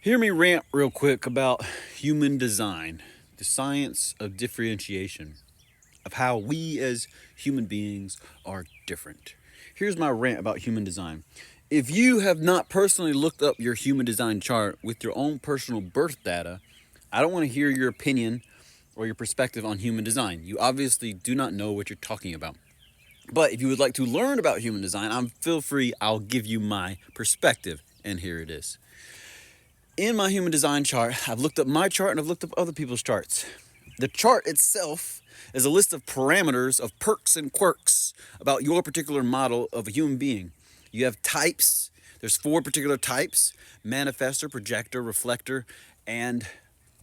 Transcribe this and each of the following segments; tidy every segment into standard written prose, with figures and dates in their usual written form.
Hear me rant real quick about human design, the science of differentiation, of how we as human beings are different. Here's my rant about human design. If you have not personally looked up your human design chart with your own personal birth data, I don't want to hear your opinion or your perspective on human design. You obviously do not know what you're talking about. But if you would like to learn about human design, feel free, I'll give you my perspective, and here it is. In my human design chart, I've looked up my chart and I've looked up other people's charts. The chart itself is a list of parameters of perks and quirks about your particular model of a human being. You have types. There's 4 particular types: manifestor, projector, reflector, and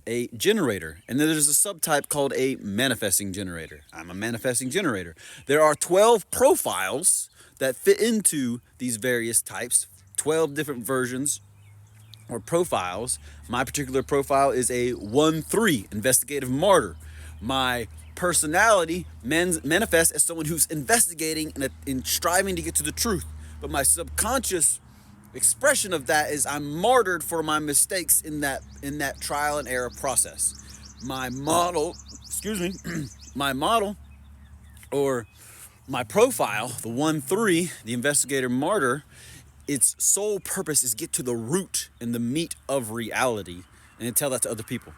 a generator. And then there's a subtype called a manifesting generator. I'm a manifesting generator. There are 12 profiles that fit into these various types, 12 different versions or profiles. My particular profile is a 1-3 investigative martyr. My personality manifests as someone who's investigating and striving to get to the truth. But my subconscious expression of that is I'm martyred for my mistakes in that trial and error process. My model, my model or my profile, the 1-3, the investigator martyr, its sole purpose is get to the root and the meat of reality and tell that to other people.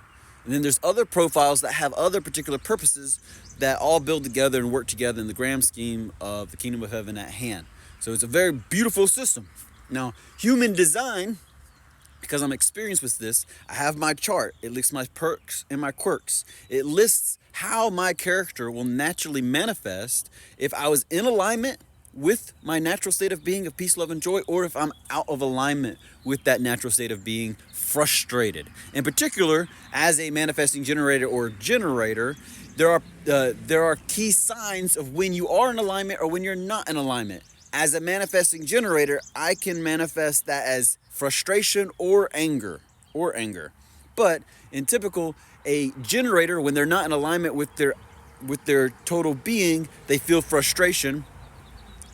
And then there's other profiles that have other particular purposes that all build together and work together in the grand scheme of the kingdom of heaven at hand. So it's a very beautiful system. Now, human design, because I'm experienced with this, I have my chart. It lists my perks and my quirks. It lists how my character will naturally manifest if I was in alignment with my natural state of being of peace, love, and joy, or if I'm out of alignment with that natural state of being frustrated. In particular, as a manifesting generator or generator, there are key signs of when you are in alignment or when you're not in alignment. As a manifesting generator, I can manifest that as frustration or anger. But in typical, a generator, when they're not in alignment with their total being, they feel frustration.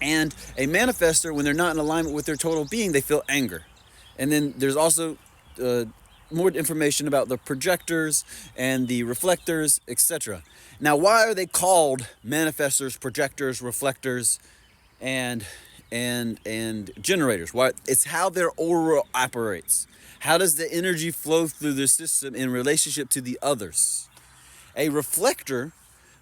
And a manifester, when they're not in alignment with their total being, they feel anger. And then there's also more information about the projectors and the reflectors, etc. Now, why are they called manifestors, projectors, reflectors, and generators? Why? It's how their aura operates. How does the energy flow through their system in relationship to the others? A reflector,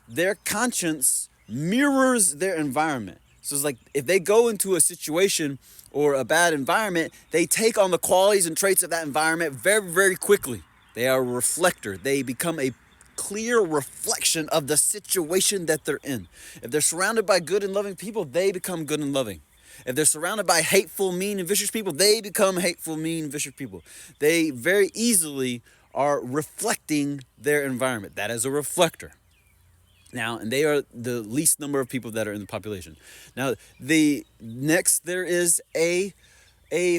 their conscience mirrors their environment. So it's like if they go into a situation or a bad environment, they take on the qualities and traits of that environment very, very quickly. They are a reflector. They become a clear reflection of the situation that they're in. If they're surrounded by good and loving people, they become good and loving. If they're surrounded by hateful, mean, and vicious people, they become hateful, mean, and vicious people. They very easily are reflecting their environment. That is a reflector. Now, and they are the least number of people that are in the population. Now, there is a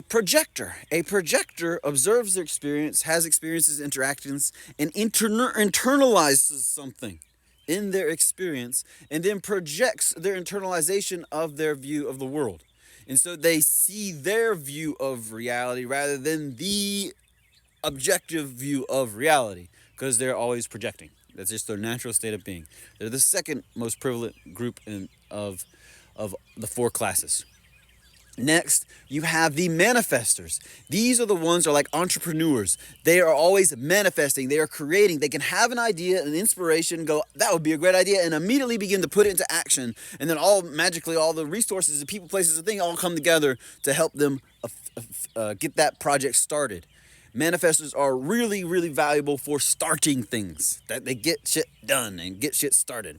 projector. A projector observes their experience, has experiences, interactions, and internalizes something in their experience, and then projects their internalization of their view of the world. And so they see their view of reality rather than the objective view of reality, because they're always projecting. That's just their natural state of being. They're the second most prevalent group of the 4 classes. Next, you have the manifestors. These are the ones that are like entrepreneurs. They are always manifesting. They are creating. They can have an idea, an inspiration, go, that would be a great idea, and immediately begin to put it into action. And then all the resources, the people, places, and things all come together to help them get that project started. Manifestors are really, really valuable for starting things, that they get shit done and get shit started.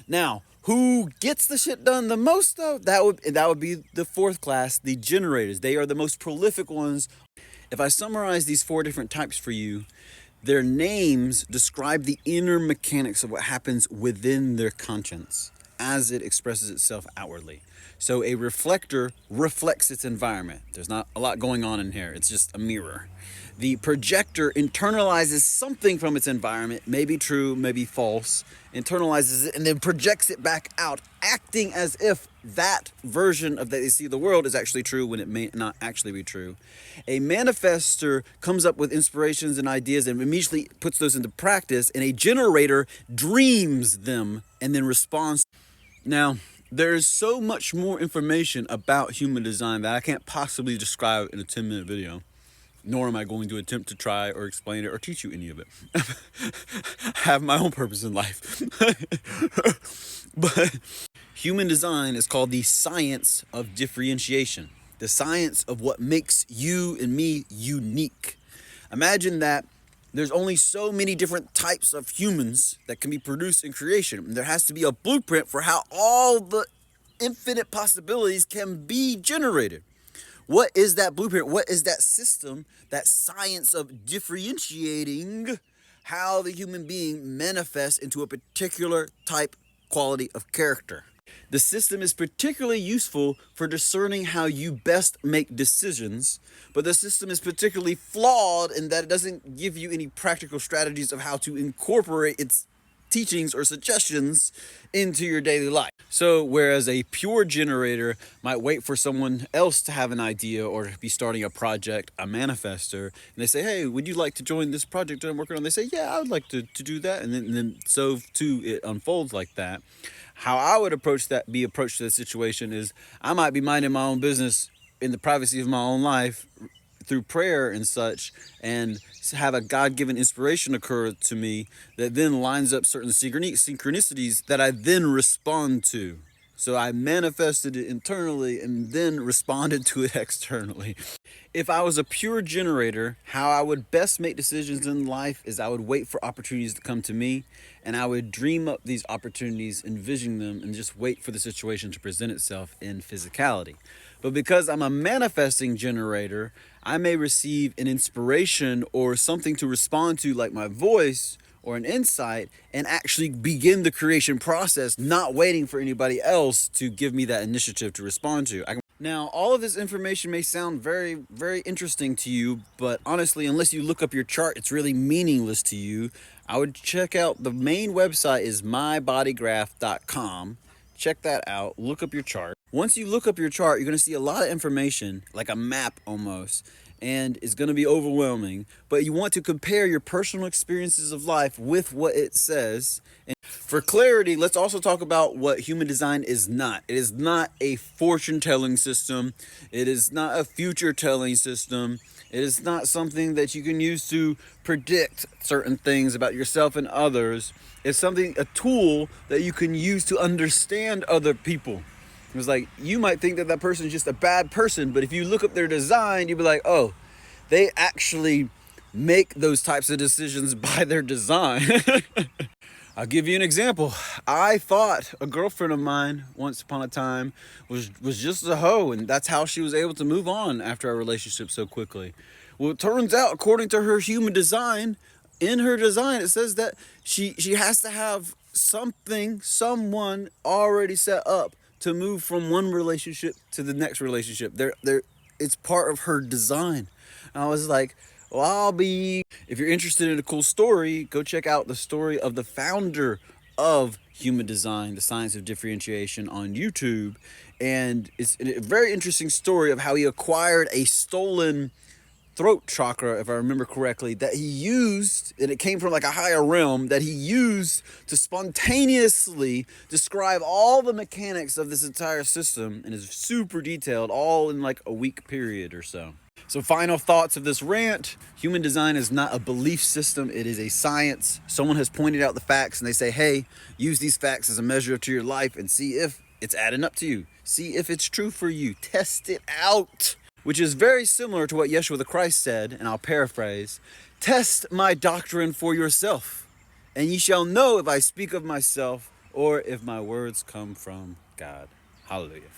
Now, who gets the shit done the most, though? That would be the 4th class, the generators. They are the most prolific ones. If I summarize these 4 different types for you, their names describe the inner mechanics of what happens within their conscience as it expresses itself outwardly. So a reflector reflects its environment. There's not a lot going on in here. It's just a mirror. The projector internalizes something from its environment, maybe true, maybe false, internalizes it, and then projects it back out, acting as if that version of that they see the world is actually true when it may not actually be true. A manifester comes up with inspirations and ideas and immediately puts those into practice, and a generator dreams them and then responds. Now, there's so much more information about human design that I can't possibly describe in a 10-minute video, nor am I going to attempt to try or explain it or teach you any of it. I have my own purpose in life. But human design is called the science of differentiation, the science of what makes you and me unique. Imagine that there's only so many different types of humans that can be produced in creation. There has to be a blueprint for how all the infinite possibilities can be generated. What is that blueprint? What is that system, that science of differentiating how the human being manifests into a particular type, quality of character? The system is particularly useful for discerning how you best make decisions, but the system is particularly flawed in that it doesn't give you any practical strategies of how to incorporate its teachings or suggestions into your daily life. So whereas a pure generator might wait for someone else to have an idea or be starting a project, a manifester, and they say, hey, would you like to join this project that I'm working on? They say, yeah, I would like to do that. And then so too it unfolds like that. How I would approach the situation is I might be minding my own business in the privacy of my own life through prayer and such, and have a God-given inspiration occur to me that then lines up certain synchronicities that I then respond to. So I manifested it internally and then responded to it externally. If I was a pure generator, how I would best make decisions in life is I would wait for opportunities to come to me, and I would dream up these opportunities, envision them, and just wait for the situation to present itself in physicality. But because I'm a manifesting generator, I may receive an inspiration or something to respond to, like my voice or an insight, and actually begin the creation process, not waiting for anybody else to give me that initiative to respond to. Now, all of this information may sound very, very interesting to you, but honestly, unless you look up your chart, it's really meaningless to you. I would check out, the main website is mybodygraph.com. Check that out, look up your chart. Once you look up your chart, you're gonna see a lot of information, like a map almost, and it's gonna be overwhelming, but you want to compare your personal experiences of life with what it says. And for clarity, let's also talk about what human design is not. It is not a fortune-telling system. It is not a future-telling system. It is not something that you can use to predict certain things about yourself and others. It's a tool that you can use to understand other people. It's like, you might think that person is just a bad person, but if you look up their design, you'll be like, oh, they actually make those types of decisions by their design. I'll give you an example. I thought a girlfriend of mine once upon a time was just a hoe, and that's how she was able to move on after our relationship so quickly. Well, it turns out, according to her human design, in her design, it says that she has to have someone already set up to move from one relationship to the next relationship. It's part of her design. And I was like, well, if you're interested in a cool story, go check out the story of the founder of human design, the science of differentiation, on YouTube. And it's a very interesting story of how he acquired a stolen throat chakra, if I remember correctly, that he used, and it came from like a higher realm, that he used to spontaneously describe all the mechanics of this entire system, and is super detailed, all in like a week period or so. So final thoughts of this rant: human design is not a belief system, it is a science. Someone has pointed out the facts and they say, hey, use these facts as a measure to your life and see if it's adding up to you. See if it's true for you. Test it out. Which is very similar to what Yeshua the Christ said, and I'll paraphrase: test my doctrine for yourself, and ye shall know if I speak of myself or if my words come from God. Hallelujah.